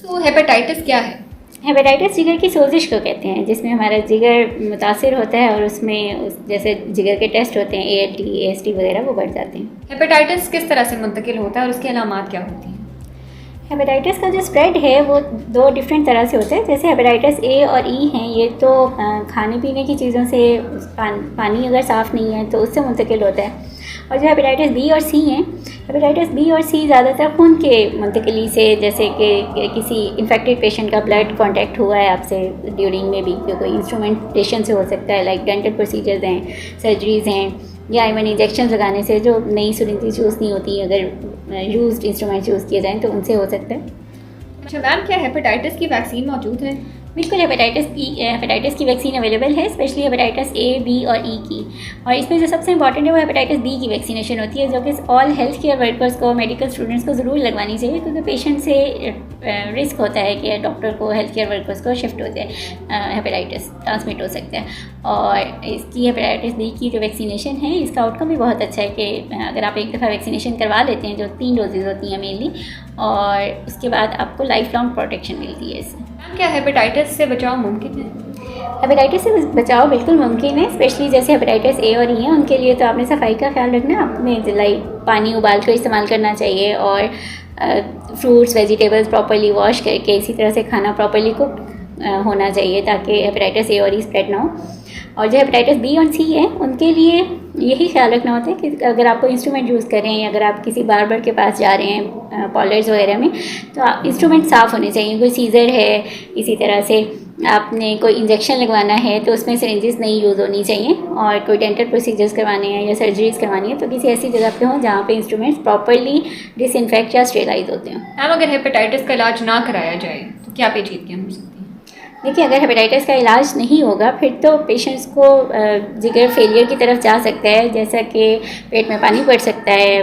तो हेपेटाइटिस क्या है? हेपेटाइटिस जिगर की सोजिश को कहते हैं, जिसमें हमारा जिगर मुतासिर होता है और उसमें जैसे जिगर के टेस्ट होते हैं ALT, AST वगैरह वो बढ़ जाते हैं। हेपेटाइटिस किस तरह से मुंतकिल होता है और उसकी अलामात क्या होती हैं? हेपेटाइटिस का जो स्प्रेड है वो दो डिफरेंट तरह से होता है। जैसे हेपेटाइटिस A और E हैं, ये तो खाने पीने की चीज़ों से पानी अगर साफ़ नहीं है तो उससे मुंतकिल होता है। और जो हेपेटाइटिस B और C हैं, हेपेटाइटिस B और C ज़्यादातर खून के मुंतकिली से, जैसे कि किसी इन्फेक्टेड पेशेंट का ब्लड कांटेक्ट हुआ है आपसे ड्यूरिंग में भी, कोई इंस्ट्रूमेंटेशन से हो सकता है, लाइक डेंटल प्रोसीजर्स हैं, सर्जरीज़ हैं, या इवन इंजेक्शन लगाने से जो नई सिरिंजेस यूज़ नहीं होती, अगर यूज्ड इंस्ट्रूमेंट्स यूज़ किए जाएँ तो उनसे हो सकता है। अच्छा मैम, क्या हेपेटाइटिस की वैक्सीन मौजूद है? बिल्कुल, हेपेटाइटिस की वैक्सीन अवेलेबल है, स्पेशली हेपेटाइटिस A, B और E की। और इसमें जो सबसे इंपॉर्टेंट है वो हेपेटाइटिस B की वैक्सीनेशन होती है, जो कि ऑल हेल्थ केयर वर्कर्स को, मेडिकल स्टूडेंट्स को ज़रूर लगवानी चाहिए, क्योंकि पेशेंट से रिस्क होता है कि डॉक्टर को, हेल्थ केयर वर्कर्स को शिफ्ट हो जाए, हेपेटाइटिस ट्रांसमिट हो सकता है। और इसकी हेपेटाइटिस B की जो वैक्सीनेशन है, इसका आउटकम भी बहुत अच्छा है कि अगर आप एक दफ़ा वैक्सीनेशन करवा लेते हैं, जो 3 डोजेज़ होती हैं मेनली, और उसके बाद आपको लाइफ लॉन्ग प्रोटेक्शन मिलती है इससे। क्या हेपेटाइटिस से बचाव मुमकिन है? हेपेटाइटिस से बचाव बिल्कुल मुमकिन है, स्पेशली जैसे हेपेटाइटिस A और E है, उनके लिए तो आपने सफाई का ख्याल रखना है। आपने लाइक पानी उबाल कर इस्तेमाल करना चाहिए, और फ्रूट्स वेजिटेबल्स प्रॉपर्ली वॉश करके, इसी तरह से खाना प्रॉपर्ली कुक होना चाहिए, ताकि हेपेटाइटिस A और E स्प्रेड ना हो। और जो हेपेटाइटिस B और C है, उनके लिए यही ख्याल रखना होता है कि अगर आप कोई इंस्ट्रूमेंट यूज़ कर रहे हैं, या अगर आप किसी बार्बर के पास जा रहे हैं पार्लर्स वगैरह में, तो इंस्ट्रूमेंट साफ़ होने चाहिए। कोई सीज़र है, इसी तरह से आपने कोई इंजेक्शन लगवाना है तो उसमें सिरिंजेस नहीं यूज़ होनी चाहिए, और कोई डेंटल प्रोसीजर्स करवाने हैं या सर्जरीज करवानी है तो किसी ऐसी जगह पे हों जहाँ पे इंस्ट्रूमेंट्स प्रॉपर्ली डिसइंफेक्ट या स्टेलाइज होते हैं। मैम, अगर हेपेटाइटिस का इलाज ना कराया जाए तो क्या पेचीदगियाँ हो सकती हैं? देखिए, अगर हेपेटाइटिस का इलाज नहीं होगा फिर तो पेशेंट्स को जिगर फेलियर की तरफ जा सकता है, जैसा कि पेट में पानी पड़ सकता है,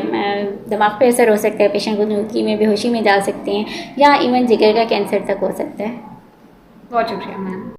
दिमाग पे असर हो सकता है, पेशेंट को नुक्की में, बेहोशी में जा सकते हैं, या इवन जिगर का कैंसर तक हो सकता है। बहुत शुक्रिया मैम।